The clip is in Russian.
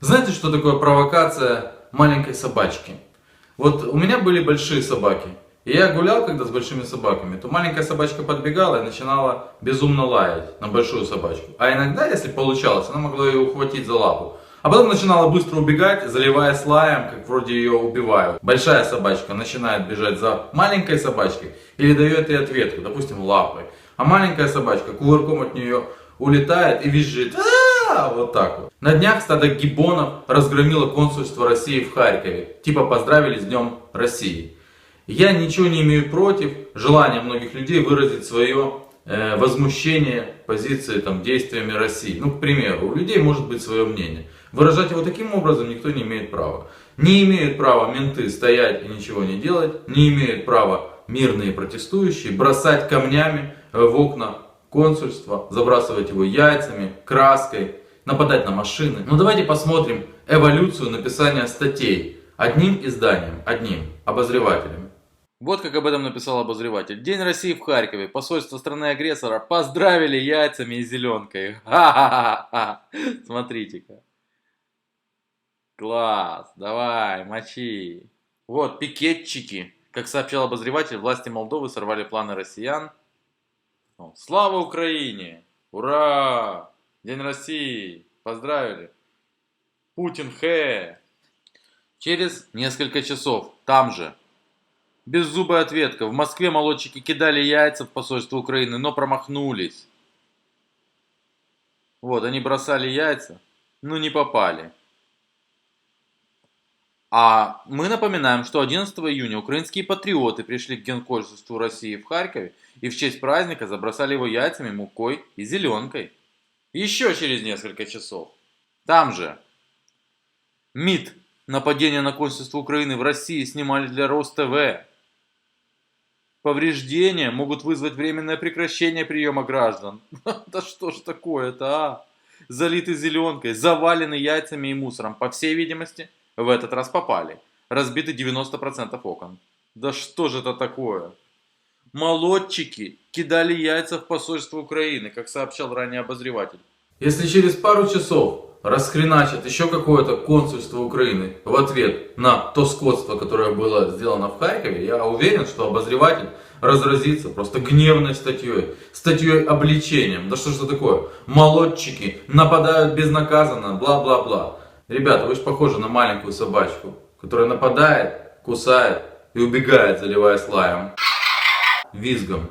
Знаете, что такое провокация маленькой собачки? Вот у меня были большие собаки. И я гулял когда с большими собаками, то маленькая собачка подбегала и начинала безумно лаять на большую собачку. А иногда, если получалось, она могла ее ухватить за лапу. А потом начинала быстро убегать, заливаясь лаем, как вроде ее убивают. Большая собачка начинает бежать за маленькой собачкой или дает ей ответку, допустим, лапой. А маленькая собачка кувырком от нее улетает и визжит. Вот так вот. На днях стадо гиббонов разгромило консульство России в Харькове. Типа поздравили с Днем России. Я ничего не имею против желания многих людей выразить свое возмущение позиции, действиями России. Ну, к примеру, у людей может быть свое мнение. Выражать его таким образом никто не имеет права. Не имеют права менты стоять и ничего не делать. Не имеют права мирные протестующие бросать камнями в окна консульства, забрасывать его яйцами, краской, нападать на машины. Но давайте посмотрим эволюцию написания статей одним изданием, одним обозревателем. Вот как об этом написал обозреватель. День России в Харькове. Посольство страны-агрессора поздравили яйцами и зеленкой. Ха-ха-ха. Смотрите-ка. Класс. Давай, мочи. Вот, пикетчики. Как сообщал обозреватель, власти Молдовы сорвали планы россиян. Слава Украине! Ура! День России! Поздравили! Путин хэ! Через несколько часов, там же, беззубая ответка. В Москве молодчики кидали яйца в посольство Украины, но промахнулись. Вот, они бросали яйца, но не попали. А мы напоминаем, что 11 июня украинские патриоты пришли к Генконсульству России в Харькове и в честь праздника забросали его яйцами, мукой и зеленкой. Еще через несколько часов. Там же. МИД. Нападение на консульство Украины в России снимали для РосТВ. Повреждения могут вызвать временное прекращение приема граждан. Да что ж такое-то, а? Залиты зеленкой, завалены яйцами и мусором. По всей видимости, в этот раз попали. Разбиты 90% окон. Да что же это такое? Молодчики кидали яйца в посольство Украины, как сообщал ранее обозреватель. Если через пару часов расхреначат еще какое-то консульство Украины в ответ на то скотство, которое было сделано в Харькове, я уверен, что обозреватель разразится просто гневной статьей, статьей обличением. Да что же это такое? Молодчики нападают безнаказанно, бла-бла-бла. Ребята, вы же похожи на маленькую собачку, которая нападает, кусает и убегает, заливаясь лаем, визгом.